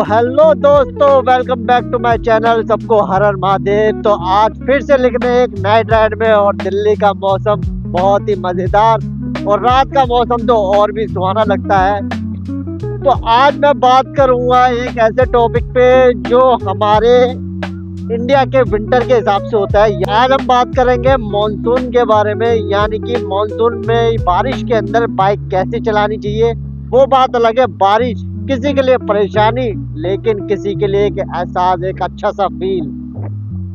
Hello दोस्तों, welcome back to my channel. सबको हर हर महादेव। तो आज फिर से लिखने एक नाइट राइड में, और दिल्ली का मौसम बहुत ही मजेदार और रात का मौसम तो और भी सुहाना लगता है। तो आज मैं बात करूंगा एक ऐसे टॉपिक पे जो हमारे इंडिया के विंटर के हिसाब से होता है। आज हम बात करेंगे मॉनसून के बारे में, यानी कि मॉनसून में बारिश के अंदर बाइक कैसे चलानी चाहिए। वो बात अलग है, बारिश किसी के लिए परेशानी, लेकिन किसी के लिए एक एहसास, एक अच्छा सा फील।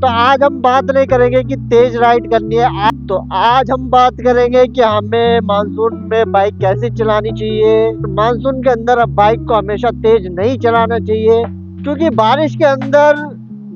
तो आज हम बात नहीं करेंगे कि तेज राइड करनी है, तो आज हम बात करेंगे कि हमें मानसून में बाइक कैसे चलानी चाहिए। मानसून के अंदर बाइक को हमेशा तेज नहीं चलाना चाहिए, क्योंकि बारिश के अंदर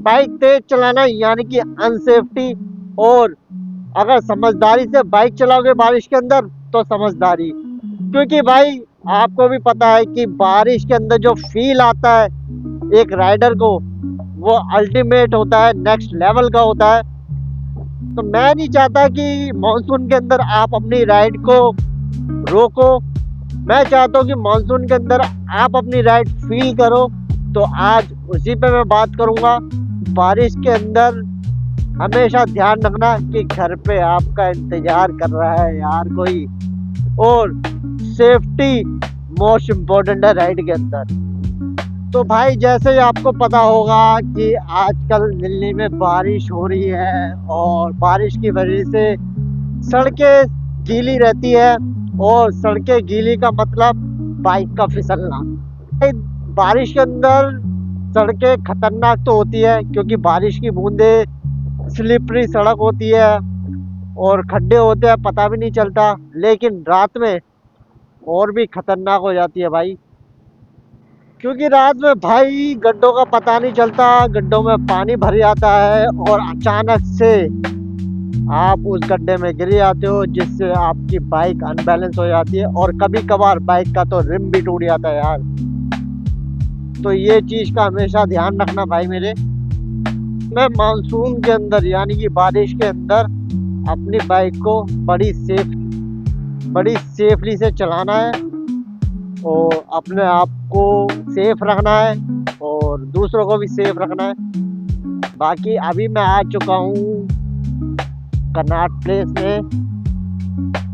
बाइक तेज चलाना यानी कि अनसेफ्टी। और अगर समझदारी से बाइक चलाओगे बारिश के अंदर तो समझदारी, क्योंकि भाई आपको भी पता है कि बारिश के अंदर जो फील आता है एक राइडर को, वो अल्टीमेट होता है, नेक्स्ट लेवल का होता है। तो मैं नहीं चाहता कि मॉनसून के अंदर आप अपनी राइड को रोको। मैं चाहता हूँ कि मॉनसून के अंदर आप अपनी राइड फील करो। तो आज उसी पे मैं बात करूँगा। बारिश के अंदर हमेशा ध्यान रखना कि घर पे आपका इंतजार कर रहा है यार कोई, और सेफ्टी मोस्ट इम्पोर्टेंट है राइड के अंदर। तो भाई जैसे आपको पता होगा कि आजकल दिल्ली में बारिश हो रही है, और बारिश की वजह से सड़कें गीली रहती है, और सड़कें गीली का मतलब बाइक का फिसलना। बारिश के अंदर सड़कें खतरनाक तो होती है, क्योंकि बारिश की बूंदें, स्लिपरी सड़क होती है और खड्डे होते हैं, पता भी नहीं चलता। लेकिन रात में और भी खतरनाक हो जाती है भाई, क्योंकि रात में भाई गड्ढों का पता नहीं चलता, गड्ढों में पानी भर जाता है और अचानक से आप उस गड्ढे में गिर जाते हो, जिससे आपकी बाइक अनबैलेंस हो जाती है, और कभी कभार बाइक का तो रिम भी टूट जाता है यार। तो ये चीज़ का हमेशा ध्यान रखना भाई मेरे। मैं मानसून के अंदर यानी कि बारिश के अंदर अपनी बाइक को बड़ी सेफली से चलाना है, और अपने आप को सेफ रखना है और दूसरों को भी सेफ रखना है। बाकी अभी मैं आ चुका हूँ कनॉट प्लेस में,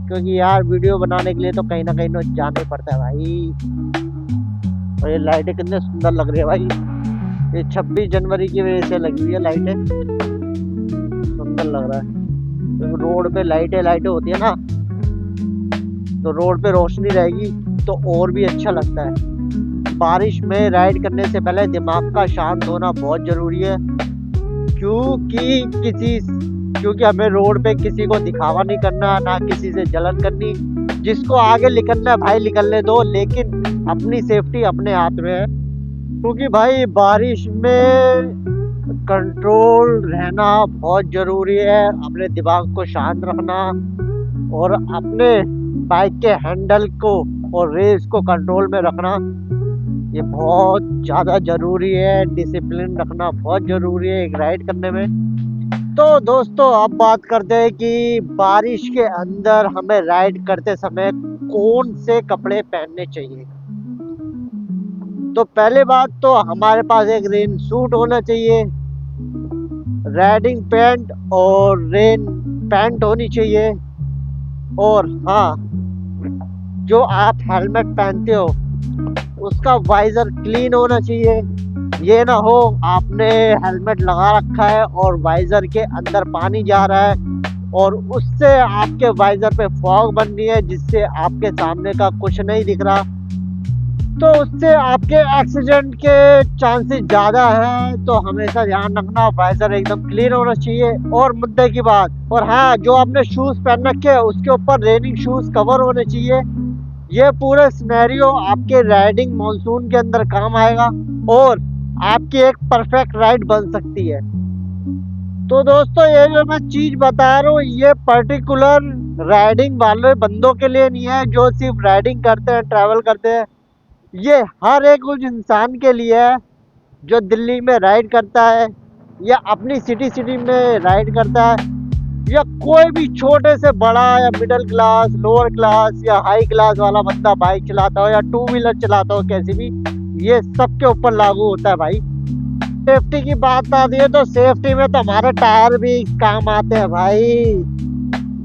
क्योंकि यार वीडियो बनाने के लिए तो कहीं ना कहीं तो जाना ही पड़ता है भाई। और ये लाइटें कितने सुंदर लग रही है भाई, ये 26 जनवरी की वजह से लगी हुई है लाइटें, सुंदर लग रहा है। क्योंकि रोड पे लाइटें होती है ना, तो रोड पे रोशनी रहेगी तो और भी अच्छा लगता है। बारिश में राइड करने से पहले दिमाग का शांत होना बहुत जरूरी है, क्योंकि हमें रोड पे किसी को दिखावा नहीं करना, ना किसी से जलन करनी। जिसको आगे निकलना है भाई निकलने दो, लेकिन अपनी सेफ्टी अपने हाथ में है। क्योंकि भाई बारिश में कंट्रोल रहना बहुत जरूरी है, अपने दिमाग को शांत रखना और अपने बाइक के हैंडल को और रेस को कंट्रोल में रखना, ये बहुत ज़्यादा ज़रूरी है। डिसिप्लिन रखना बहुत ज़रूरी है एक राइड करने में। तो दोस्तों अब बात करते हैं कि बारिश के अंदर हमें राइड करते समय कौन से कपड़े पहनने चाहिए। तो पहले बात तो हमारे पास एक रेन सूट होना चाहिए, राइडिंग पैंट और रेन पैंट होनी चाहिए। और हाँ, जो आप हेलमेट पहनते हो उसका वाइजर क्लीन होना चाहिए। ये ना हो आपने हेलमेट लगा रखा है और वाइजर के अंदर पानी जा रहा है और उससे आपके वाइजर पे फॉग बन रही है, जिससे आपके सामने का कुछ नहीं दिख रहा, तो उससे आपके एक्सीडेंट के चांसेस ज़्यादा हैं। तो हमेशा ध्यान रखना, वाइजर एकदम क्लीन होना चाहिए। और मुद्दे की बात, और हाँ, जो आपने शूज़ पहन रखे हैं उसके ऊपर रेनिंग शूज़ कवर होने चाहिए। ये पूरा सिनेरियो आपके राइडिंग मॉनसून के अंदर काम आएगा और आपकी एक परफेक्ट राइड बन सकती है। तो दोस्तों ये जो मैं चीज़ बता रहा हूँ, ये पर्टिकुलर राइडिंग वाले बंदों के लिए नहीं है जो सिर्फ राइडिंग करते हैं, ट्रैवल करते हैं। ये हर एक उस इंसान के लिए है जो दिल्ली में राइड करता है या अपनी सिटी में राइड करता है। या कोई भी छोटे से बड़ा या मिडिल क्लास, लोअर क्लास या हाई क्लास वाला बंदा बाइक चलाता हो या टू व्हीलर चलाता हो, कैसी भी, ये सबके ऊपर लागू होता है भाई। सेफ्टी की बात आती है तो सेफ्टी में तो हमारे टायर भी काम आते हैं भाई।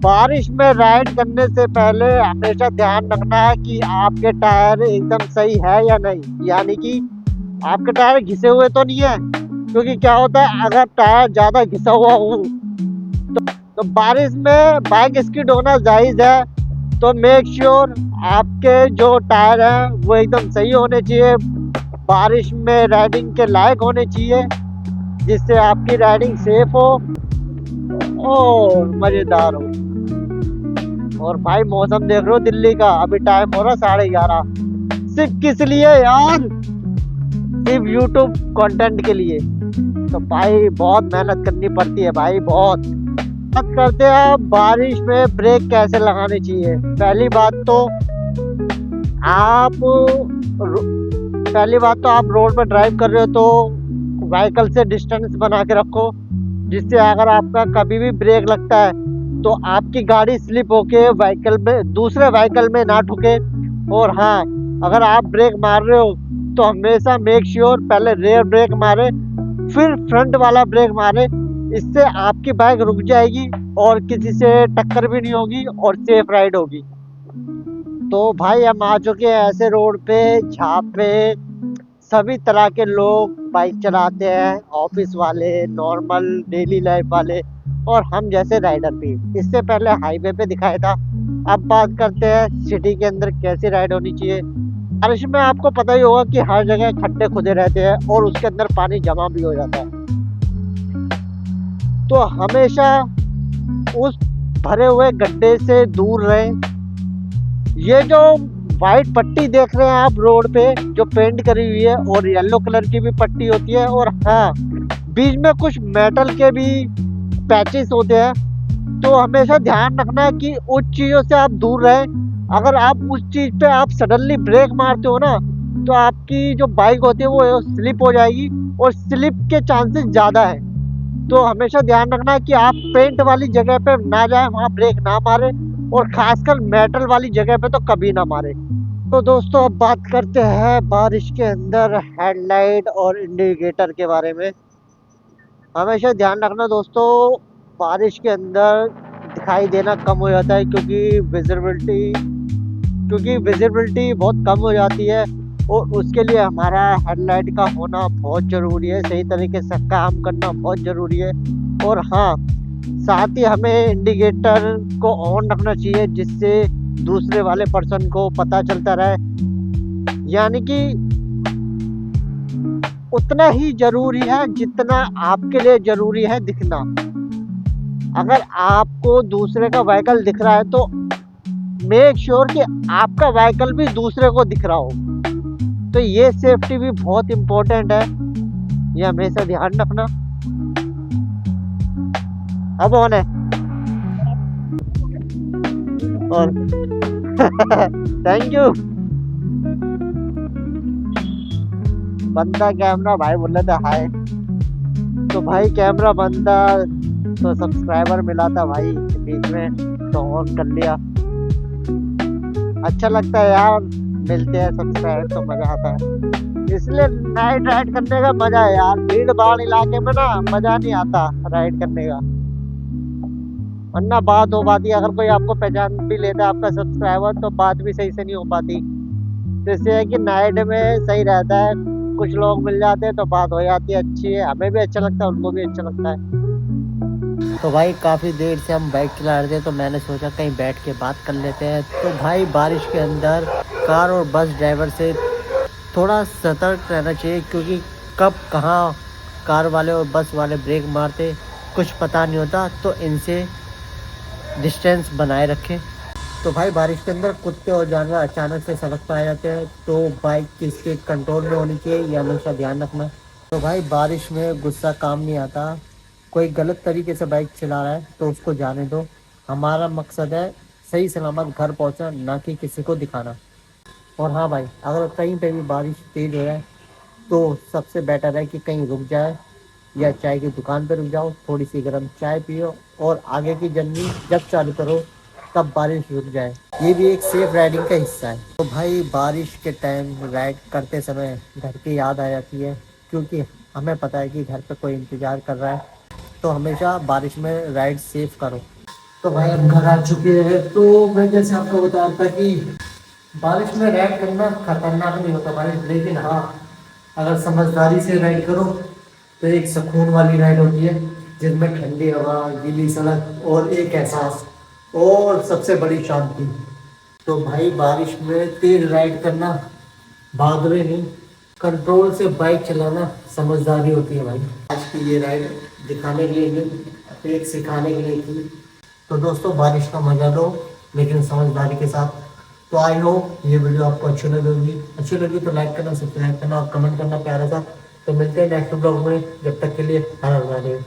बारिश में राइड करने से पहले हमेशा ध्यान रखना है कि आपके टायर एकदम सही है या नहीं, यानी कि आपके टायर घिसे हुए तो नहीं है, क्योंकि क्या होता है अगर टायर ज्यादा घिसा हुआ हो तो बारिश में बाइक स्किड होना जायज है। तो मेक श्योर आपके जो टायर हैं वो एकदम सही होने चाहिए, बारिश में राइडिंग के लायक होने चाहिए, जिससे आपकी राइडिंग सेफ हो और मजेदार हो। और भाई मौसम देख रहे हो दिल्ली का, अभी टाइम हो रहा 11:30, सिर्फ किस लिए यार, सिर्फ यूट्यूब कंटेंट के लिए। तो भाई बहुत मेहनत करनी पड़ती है भाई, बहुत। बात करते हैं बारिश में ब्रेक कैसे लगाने चाहिए। आप पहली बात तो आप रोड पर ड्राइव कर रहे हो तो व्हीकल से डिस्टेंस बना के रखो, जिससे अगर आपका कभी भी ब्रेक लगता है तो आपकी गाड़ी स्लिप होके व्हीकल में, दूसरे व्हीकल में ना ठुके। और हाँ, अगर आप ब्रेक मार रहे हो तो हमेशा मेक श्योर पहले रेयर ब्रेक मारे फिर फ्रंट वाला ब्रेक मारे, इससे आपकी बाइक रुक जाएगी और किसी से टक्कर भी नहीं होगी और सेफ राइड होगी। तो भाई हम आ चुके हैं ऐसे रोड पे जहाँ पे सभी तरह के लोग बाइक चलाते हैं, ऑफिस वाले, नॉर्मल डेली लाइफ वाले और हम जैसे राइडर भी। इससे पहले हाईवे पे दिखाया था, अब बात करते हैं सिटी के अंदर कैसी राइड होनी चाहिए। बारिश में आपको पता ही होगा कि हर जगह खड्डे खुदे रहते हैं और उसके अंदर पानी जमा भी हो जाता है, तो हमेशा उस भरे हुए गड्ढे से दूर रहें। ये जो वाइट पट्टी देख रहे हैं आप रोड पे जो पेंट करी हुई है, और येलो कलर की भी पट्टी होती है, और हाँ बीच में कुछ मेटल के भी पैचेस होते हैं, तो हमेशा ध्यान रखना है कि उस चीज़ों से आप दूर रहें। अगर आप उस चीज़ पे आप सडनली ब्रेक मारते हो ना, तो आपकी जो बाइक होती है वो स्लिप हो जाएगी और स्लिप के चांसेस ज़्यादा है। तो हमेशा ध्यान रखना है कि आप पेंट वाली जगह पे ना जाए, वहाँ ब्रेक ना मारे, और खासकर मेटल वाली जगह पे तो कभी ना मारे। तो दोस्तों अब बात करते हैं बारिश के अंदर हेडलाइट और इंडिकेटर के बारे में। हमेशा ध्यान रखना दोस्तों, बारिश के अंदर दिखाई देना कम हो जाता है क्योंकि विजिबिलिटी बहुत कम हो जाती है, और उसके लिए हमारा हेडलाइट का होना बहुत ज़रूरी है, सही तरीके से काम करना बहुत ज़रूरी है। और हाँ, साथ ही हमें इंडिकेटर को ऑन रखना चाहिए, जिससे दूसरे वाले पर्सन को पता चलता रहे, यानी कि उतना ही जरूरी है जितना आपके लिए जरूरी है दिखना। अगर आपको दूसरे का व्हीकल दिख रहा है तो मेक श्योर कि आपका व्हीकल भी दूसरे को दिख रहा हो। तो ये सेफ्टी भी बहुत इम्पोर्टेंट है, ये हमेशा ध्यान रखना। अब ऑन है और थैंक यू। बंदा कैमरा भाई बोल रहा था हाय, तो भाई कैमरा बंदा तो सब्सक्राइबर मिला था भाई बीच में, तो ऑन कर लिया। अच्छा लगता है यार, मिलते हैं सब्सक्राइबर तो मजा आता है, इसलिए नाइट राइड करने का मजा है यार। भीड़ भाड़ इलाके में ना मजा नहीं आता राइड करने का, वरना बात हो पाती है। अगर कोई आपको पहचान भी लेता है आपका सब्सक्राइबर, तो बात भी सही से नहीं हो पाती। जैसे है कि नाइट में सही रहता है, कुछ लोग मिल जाते हैं तो बात हो जाती है, अच्छी है, हमें भी अच्छा लगता है, उनको भी अच्छा लगता है। तो भाई काफ़ी देर से हम बाइक चला रहे थे, तो मैंने सोचा कहीं बैठ के बात कर लेते हैं। तो भाई बारिश के अंदर कार और बस ड्राइवर से थोड़ा सतर्क रहना चाहिए, क्योंकि कब कहाँ कार वाले और बस वाले ब्रेक मारते कुछ पता नहीं होता, तो इनसे डिस्टेंस बनाए रखें। तो भाई बारिश के अंदर कुत्ते और जानवर अचानक से सड़क पर आ जाते हैं, तो बाइक किसके कंट्रोल में होनी चाहिए ये हमेशा ध्यान रखना। तो भाई बारिश में गुस्सा काम नहीं आता, कोई गलत तरीके से बाइक चला रहा है तो उसको जाने दो। हमारा मकसद है सही सलामत घर पहुंचना, ना कि किसी को दिखाना। और हाँ भाई, अगर कहीं पे भी बारिश तेज़ हो जाए तो सबसे बेटर है कि कहीं रुक जाए या चाय की दुकान पर रुक जाओ, थोड़ी सी गर्म चाय पियो और आगे की जर्नी जब चालू करो तब बारिश रुक जाए। ये भी एक सेफ राइडिंग का हिस्सा है। तो भाई बारिश के टाइम राइड करते समय घर की याद आ जाती है, क्योंकि हमें पता है कि घर पे कोई इंतजार कर रहा है। तो हमेशा बारिश में राइड सेफ करो। तो भाई हम घर आ चुके हैं। तो मैं जैसे आपको बता रहा था कि बारिश में राइड करना खतरनाक नहीं होता भाई, लेकिन हाँ अगर समझदारी से राइड करो तो एक सुकून वाली राइड होती है, जिसमें ठंडी हवा, गीली सड़क और एक एहसास और सबसे बड़ी शांति। तो भाई बारिश में तेज राइड करना बहादुरी नहीं, कंट्रोल से बाइक चलाना समझदारी होती है भाई। आज की ये राइड दिखाने के लिए नहीं, एक सिखाने के लिए थी। तो दोस्तों बारिश का मजा लो, लेकिन समझदारी के साथ। तो आई होप ये वीडियो आपको अच्छी लगी तो लाइक करना, सब्सक्राइब करना और कमेंट करना प्यारा सा। तो मिलते हैं नेक्स्ट ब्लॉग में, जब तक के लिए हर हर महादेव।